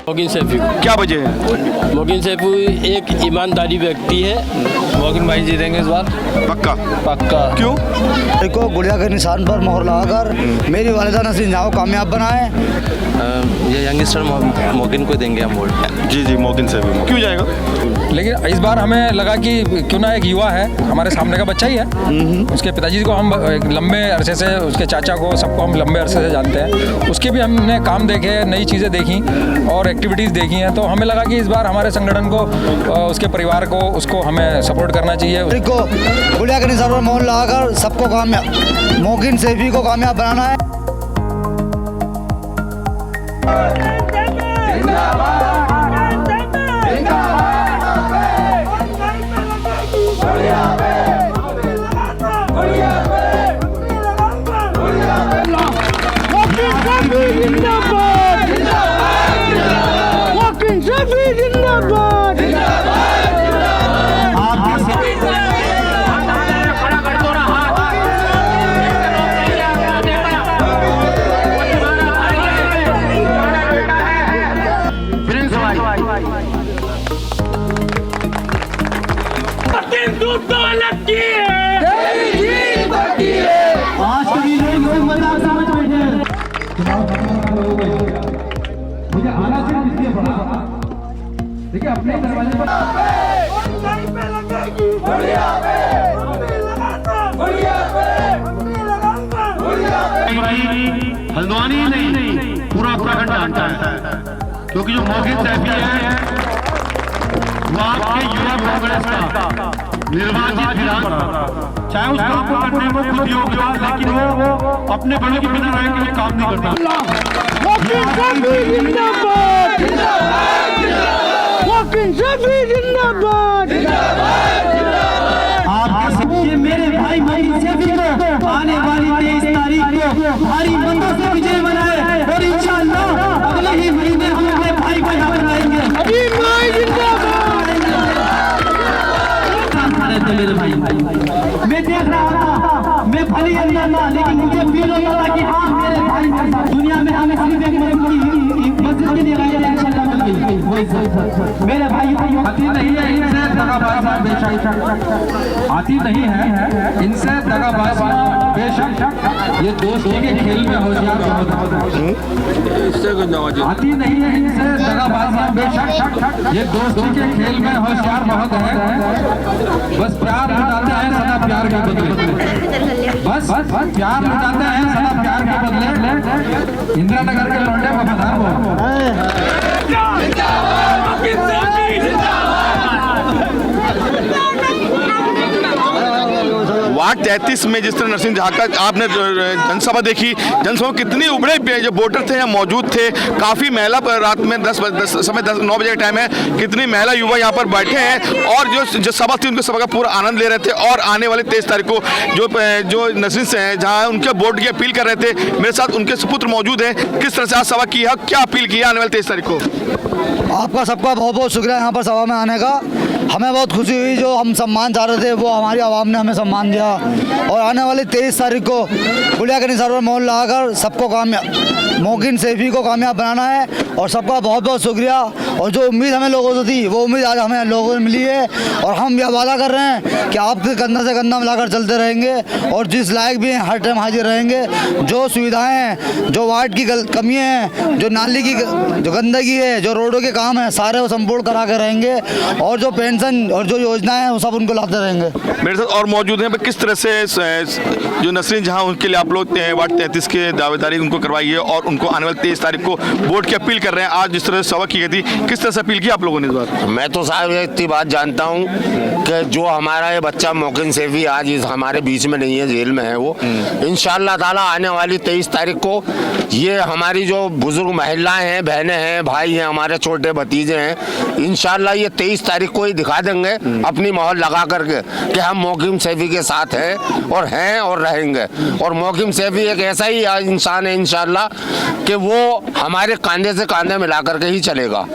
मोगिन सैफी। क्या वजह है? मोगिन सैफी एक ईमानदारी व्यक्ति है। मोगिन भाई जीतेंगे इस बार पक्का? पक्का। क्यों? को गुड़िया के निशान पर मोहर लगाकर मेरी वालिदा नसरीन जहाँ को कामयाब बनाए। ये यंगस्टर मोगिन को देंगे हम वोट। जी जी, मोगिन सैफी। क्यों जाएगा? लेकिन इस बार हमें लगा कि क्यों ना एक युवा है, हमारे सामने का बच्चा ही है, उसके पिताजी को हम एक लंबे अरसे से, उसके चाचा को, सबको हम लंबे अरसे से जानते हैं। उसके भी हमने काम देखे, नई चीज़ें देखी और एक्टिविटीज़ देखी हैं, तो हमें लगा कि इस बार हमारे संगठन को, उसके परिवार को, उसको हमें सपोर्ट करना चाहिए। को गुड़िया के निशान पर मोहर लगाकर सबको कामयाब, मोगिन सैफी को कामयाब बनाना है। मुझे आना सिर्फ इसलिए पड़ा, देखिए अपने दरवाजे पर हल्द्वानी नहीं पूरा उत्तराखंड जानता है, क्योंकि जो मोगिन सैफी है वो आपके युवा कांग्रेस का निर्वाचित विधायक, चाहे उस काम को करने में खुद योग्य हो, लेकिन वो अपने बड़ों के बिना रह के काम नहीं करता। आपके सबके मेरे भाई मोगिन सैफी को आने वाली 23 तारीख को भारी मतों से विजय बनाए और इंशाअल्लाह अगले ही महीने हम अपने भाई को यहाँ बनाएंगे। मेरे भाई मैं देख रहा था, मैं भले अंदर था, लेकिन मुझे फील होता था कि हाँ मेरे भाई दुनिया में हमें सिर्फ एक मस्जिद के लिए गए थे, इंशाअल्लाह मिल गई। वही मेरे भाई आती नहीं है इनसे दगाबाजी बेशक, आती नहीं है इनसे दगाबाजी बेशक, ये दोस्ती के खेल में होशियार बहुत है। आती नहीं है इनसे दगाबाजी बेशक, ये दोस्ती के खेल में होशियार बहुत है। बस प्यार लुटाते हैं सदा प्यार के बदले, बस प्यार लुटाते हैं सदा प्यार के बदले। इंदिरा नगर के लौंडे वफादार हो। वार्ड 33 में जिस तरह नरसिंह जहाँ का आपने जनसभा देखी, जनसभा कितनी उबड़े जो वोटर थे यहाँ मौजूद थे, काफ़ी महिला रात में 9 बजे का टाइम है, कितनी महिला युवा यहाँ पर बैठे हैं और जो सभा थी उनके सभा का पूरा आनंद ले रहे थे। और आने वाले 23 तारीख को जो नरसिंह से हैं जहाँ उनके वोट की अपील कर रहे थे, मेरे साथ उनके सुपुत्र मौजूद हैं। किस तरह से आज सभा की है, क्या अपील की है आने वाले 23 तारीख को? आपका सबका बहुत बहुत शुक्रिया यहाँ पर सभा में आने का। हमें बहुत खुशी हुई, जो हम सम्मान चाह रहे थे वो हमारी आवाम ने हमें सम्मान दिया। और आने वाली 23 तारीख को गुड़िया के निशान पर मोहर लगाकर सबको कामयाब, मोगिन सैफी को कामयाब बनाना है। और सबका बहुत बहुत शुक्रिया। और जो उम्मीद हमें लोगों से थी वो उम्मीद आज हमें लोगों से मिली है। और हम यह वादा कर रहे हैं कि आपके कंधा से कंधा मिलाकर चलते रहेंगे और जिस लायक भी हैं हर टाइम हाजिर रहेंगे। जो सुविधाएं हैं, जो वार्ड की कमियाँ हैं, जो नाली की जो गंदगी है, जो रोडों के काम हैं, सारे वो संपूर्ण करा के रहेंगे। और जो पेंशन और जो योजनाएं हैं वो सब उनको लाते रहेंगे। मेरे साथ और मौजूद हैं। किस तरह से जो नसरीन जहाँ उनके लिए आप लोग वार्ड 33 के दावेदारी उनको करवाई है और उनको आने वाली 23 तारीख को वोट की अपील कर रहे हैं, आज जिस तरह से सभा की गई थी, किस तरह से अपील की आप लोगों ने इस बार? मैं तो साहब इतनी बात जानता हूँ कि जो हमारा ये बच्चा मोगिन सैफी आज हमारे बीच में नहीं है, जेल में है वो, इंशाअल्लाह ताला आने वाली 23 तारीख को ये हमारी जो बुजुर्ग महिलाएं हैं, बहनें हैं, भाई हैं, हमारे छोटे भतीजे हैं, इंशाअल्लाह ये 23 तारीख को ही दिखा देंगे अपनी मोहर लगा करके कि हम मोगिन सैफी के साथ हैं और रहेंगे। और मोगिन सैफी एक ऐसा ही इंसान है इंशाअल्लाह कि वो हमारे कंधे से कंधे मिला करके ही चलेगा।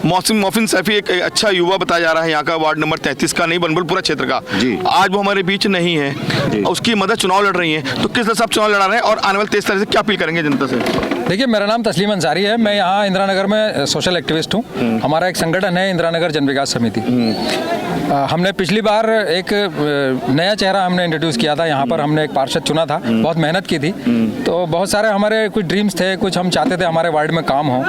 मोहसिन सैफी एक अच्छा युवा बताया जा रहा है यहाँ का, वार्ड नंबर 33 का, नहीं बनबल पूरा क्षेत्र का। जी। आज वो हमारे बीच नहीं है, उसकी मदद चुनाव लड़ रही है, तो किस तरह से आप चुनाव लड़ा रहे हैं और आने वाले 23 तारीख से क्या अपील करेंगे जनता से? देखिए, मेरा नाम तस्लीम अंसारी है। मैं यहाँ इंदिरा नगर में सोशल एक्टिविस्ट हूँ। हमारा एक संगठन है इंदिरा नगर जन विकास समिति। हमने पिछली बार एक नया चेहरा हमने इंट्रोड्यूस किया था यहाँ पर। हमने एक पार्षद चुना था, बहुत मेहनत की थी। तो बहुत सारे हमारे कुछ ड्रीम्स थे, कुछ हम चाहते थे हमारे वार्ड में काम हो,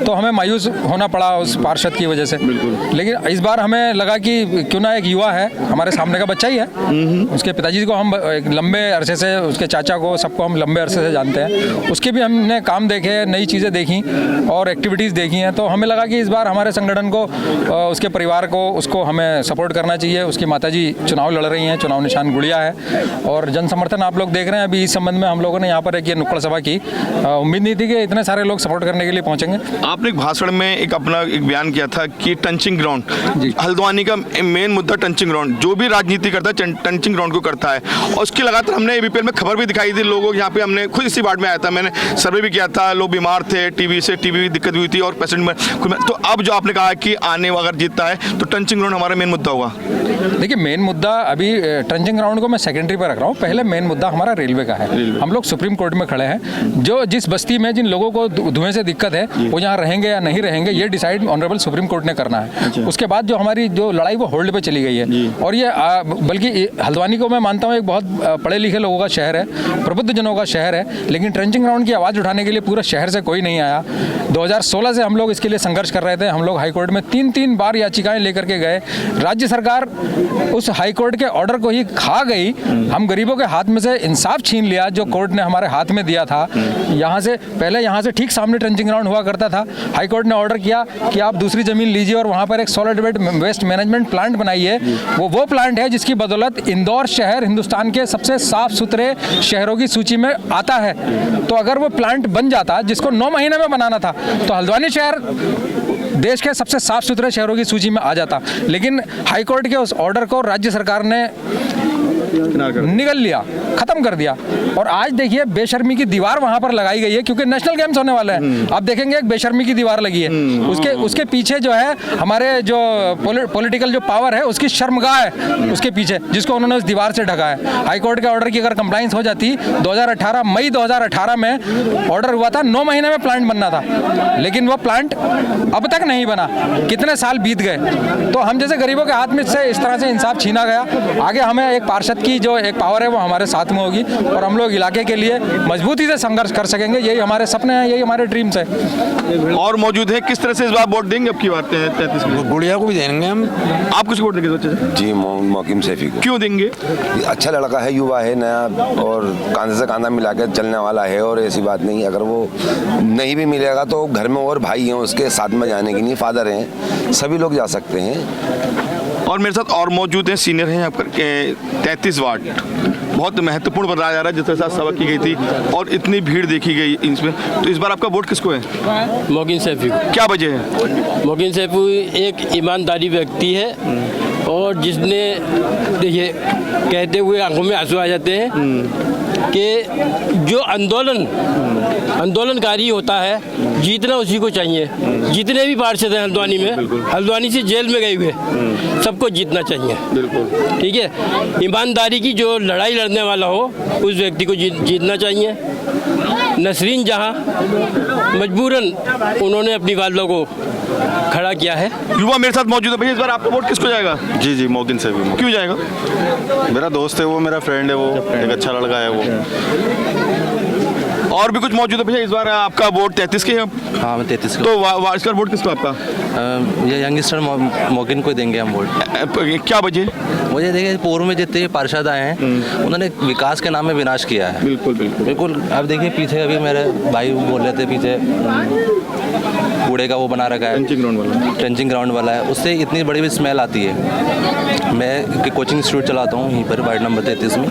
तो हमें मायूस होना पड़ा उस पार्षद की वजह से। लेकिन इस बार हमें लगा कि क्यों ना एक युवा है, हमारे सामने का बच्चा ही है, उसके पिताजी को हम एक लंबे अरसे से, उसके चाचा को, सबको हम लंबे अरसे से जानते हैं। उसके भी हमने काम देखे, नई चीज़ें देखी और एक्टिविटीज़ देखी हैं। तो हमें लगा कि इस बार हमारे संगठन को, उसके परिवार को, उसको हमें सपोर्ट करना चाहिए। उसकी माताजी चुनाव लड़ रही हैं, चुनाव निशान गुड़िया है और जन समर्थन आप लोग देख रहे हैं। अभी इस संबंध में हम लोगों ने यहाँ पर एक ये नुक्कड़ सभा की। उम्मीद नहीं थी कि इतने सारे लोग सपोर्ट करने के लिए पहुँचेंगे। आपने एक भाषण में एक अपना एक बयान किया था कि टंचिंग ग्राउंड, हल्द्वानी का मेन मुद्दा टंचिंग ग्राउंड, जो भी राजनीति करता है टंचिंग ग्राउंड को करता है। और उसकी लगातार हमने एबीपीएल में खबर भी दिखाई थी, लोगों यहाँ पे, हमने खुद इसी वार्ड में आया था, मैंने सर्वे भी किया था, लोग बीमार थे, टीबी दिक्कत हुई थी और पेशेंट में। तो अब जो आपने कहा कि आने अगर जीतता है तो टंचिंग ग्राउंड हमारा मेन मुद्दा होगा। देखिए, मेन मुद्दा अभी ट्रंचिंग ग्राउंड को मैं सेकेंडरी पर रख रहा हूँ। पहले मेन मुद्दा हमारा रेलवे का है। हम लोग सुप्रीम कोर्ट में खड़े हैं। जो जिस बस्ती में जिन लोगों को धुएं से दिक्कत है, वो यहाँ रहेंगे या नहीं रहेंगे, ये डिसाइड ऑनरेबल सुप्रीम कोर्ट ने करना है। उसके बाद जो हमारी जो लड़ाई वो होल्ड पे चली गई है। और ये बल्कि हल्द्वानी को मैं मानता हूँ एक बहुत पढ़े लिखे लोगों का शहर है, प्रबुद्ध जनों का शहर है, लेकिन ट्रंचिंग ग्राउंड की आवाज़ उठाने के लिए पूरे शहर से कोई नहीं आया। 2016 से हम लोग इसके लिए संघर्ष कर रहे थे। हम लोग हाईकोर्ट में 3 बार याचिकाएं लेकर के गए। राज्य सरकार उस हाईकोर्ट के ऑर्डर को ही खा गई। हम गरीबों के हाथ में से इंसाफ छीन लिया जो कोर्ट ने हमारे हाथ में दिया था। यहाँ से पहले यहाँ से ठीक सामने ट्रंचिंग ग्राउंड हुआ करता था। हाईकोर्ट ने ऑर्डर किया कि आप दूसरी जमीन लीजिए और वहाँ पर एक सॉलिड वेस्ट मैनेजमेंट प्लांट बनाइए। वो प्लांट है जिसकी बदौलत इंदौर शहर हिंदुस्तान के सबसे साफ सुथरे शहरों की सूची में आता है। तो अगर वो प्लांट बन जाता, जिसको 9 महीने में बनाना था, तो हल्द्वानी शहर देश के सबसे साफ सुथरे शहरों की सूची में आ जाता। लेकिन हाईकोर्ट के उस ऑर्डर को राज्य सरकार ने निगल लिया, खत्म कर दिया। और आज देखिए बेशर्मी की दीवार वहां पर लगाई गई है, क्योंकि नेशनल गेम्स होने वाले हैं। आप देखेंगे एक बेशर्मी की दीवार लगी है। उसके पीछे जो है हमारे जो पॉलिटिकल जो पावर है, उसकी शर्मगाह है उसके पीछे, जिसको उन्होंने उस दीवार से ढका है। हाईकोर्ट के ऑर्डर की अगर कंप्लाइंस हो जाती, 2018 मई 2018 में ऑर्डर हुआ था, 9 महीने में प्लांट बनना था, लेकिन वो प्लांट अब तक नहीं बना। कितने साल बीत गए। तो हम जैसे गरीबों के हाथ में से इस तरह से इंसाफ छीना गया। आगे हमें एक पार्षद की जो एक पावर है वो हमारे साथ में होगी और हम लोग इलाके के लिए मजबूती से संघर्ष कर सकेंगे। यही हमारे सपने हैं, यही हमारे ड्रीम्स है। और मौजूद है, किस तरह से इस बार वोट देंगे? अब की बात है 33 में गुड़िया को भी देंगे हम। आप किसको वोट देंगे बच्चे से? जी, मोहसिन सैफी को। क्यों देंगे? अच्छा लड़का है, युवा है, नया और कांधे से कांधा मिला के चलने वाला है। और ऐसी बात नहीं, अगर वो नहीं भी मिलेगा तो घर में और भाई हैं उसके साथ में जाने के लिए, फादर हैं, सभी लोग जा सकते हैं। और मेरे साथ और मौजूद हैं, सीनियर हैं आपके 33 वार्ड, बहुत महत्वपूर्ण बताया जा रहा है। जिस तरह से सभा की गई थी और इतनी भीड़ देखी गई इसमें, तो इस बार आपका वोट किसको है? मोहसिन सैफी को। क्या वजह है? मोहसिन सैफी एक ईमानदारी व्यक्ति है और जिसने, देखिए, कहते हुए आंखों में आंसू आ जाते हैं कि जो आंदोलनकारी होता है, जीतना उसी को चाहिए। जितने भी पार्षद हैं हल्द्वानी में, हल्द्वानी से जेल में गए हुए, सबको जीतना चाहिए। बिल्कुल ठीक है। ईमानदारी की जो लड़ाई लड़ने वाला हो, उस व्यक्ति को जीतना चाहिए। नसरीन जहां मजबूरन उन्होंने अपनी वालदा को खड़ा किया है। युवा मेरे साथ मौजूद है। भैया, इस बार आपका वोट किसको जाएगा? जी, मोहसिन सैफी। क्यों जाएगा? मेरा दोस्त है वो, मेरा फ्रेंड है वो, एक अच्छा लड़का है वो। और भी कुछ मौजूद है। भैया, इस बार आपका वोट 33 के है? हाँ, मैं 33 तो इसका वोट किसको आपका? ये यंगस्टर मोहसिन को देंगे हम वोट। क्या वजह? मुझे देखिए, पूर्व में जितने पार्षद आए हैं उन्होंने विकास के नाम में विनाश किया है। बिल्कुल। अब देखिए पीछे, अभी मेरे भाई बोल रहे थे, पीछे कूड़े का वो बना रखा है, ट्रंचिंग ग्राउंड वाला है, उससे इतनी बड़ी स्मेल आती है। मैं कोचिंग इंस्टीट्यूट चलाता हूँ यहीं पर वार्ड नंबर 33 में,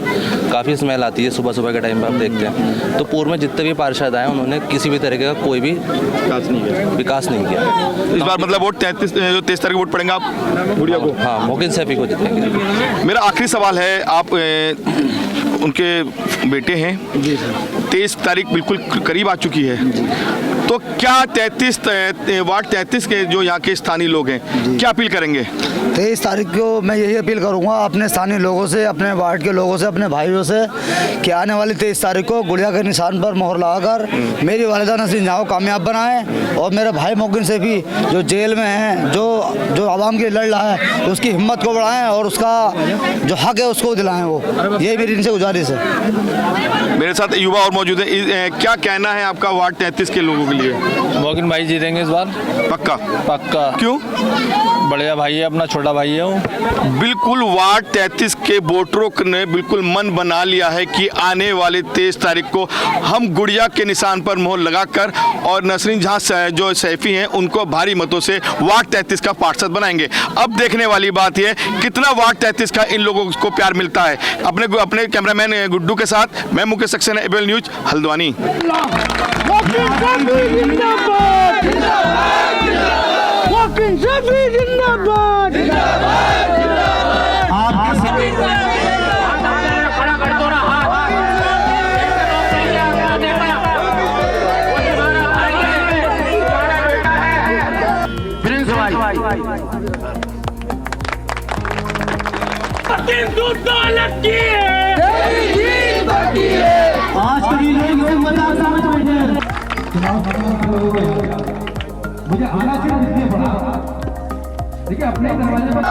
काफ़ी स्मेल आती है सुबह के टाइम पर, हम देखते हैं। तो पूर्व में जितने भी पार्षद आए उन्होंने किसी भी तरीके का कोई भी विकास नहीं किया। इस बार मतलब वोट 23 तारीख वोट पड़ेंगे आप गुड़िया को? हाँ, मोहसिन सैफी को जितेंगे। मेरा आखिरी सवाल है, आप उनके बेटे हैं, 23 तारीख बिल्कुल करीब आ चुकी है, तो क्या 33 वार्ड 33 के जो यहाँ के स्थानीय लोग हैं क्या अपील करेंगे? 23 तारीख को मैं यही अपील करूंगा अपने स्थानीय लोगों से, अपने वार्ड के लोगों से, अपने भाइयों से कि आने वाली 23 तारीख को गुड़िया के निशान पर मोहर लगाकर मेरी वालिदा नसरीन जहाँ को कामयाब बनाएं और मेरे भाई मोहकिन सैफी जो जेल में हैं, जो आवाम के लिए लड़ रहा है, उसकी हिम्मत को बढ़ाएं और उसका जो हक है उसको दिलाएं। वो यही मेरी इनसे गुजारिश है। मेरे साथ युवा और मौजूद है, क्या कहना है आपका वार्ड 33 के लोगों के लिए? मोहकिन भाई जीतेंगे इस बार, पक्का? पक्का। क्यों? बढ़िया भाई है, अपना छोटा भाई है वो। बिल्कुल वार्ड 33 के वोटरों ने बिल्कुल मन बना लिया है कि आने वाले 23 तारीख को हम गुड़िया के निशान पर मोहर लगाकर और नसरीन जहाँ जो सैफी हैं उनको भारी मतों से वार्ड 33 का पार्षद बनाएंगे। अब देखने वाली बात यह कितना वार्ड 33 का इन लोगों को प्यार मिलता है। अपने कैमरामैन गुड्डू के साथ मैं मुकेश सक्सेना, एबीएन न्यूज, हल्द्वानी। आज कभी लोग इसे मजाक समझ बैठे हैं। मुझे आना चाहिए इसलिए पड़ा। देखिए अपने दरवाजे पर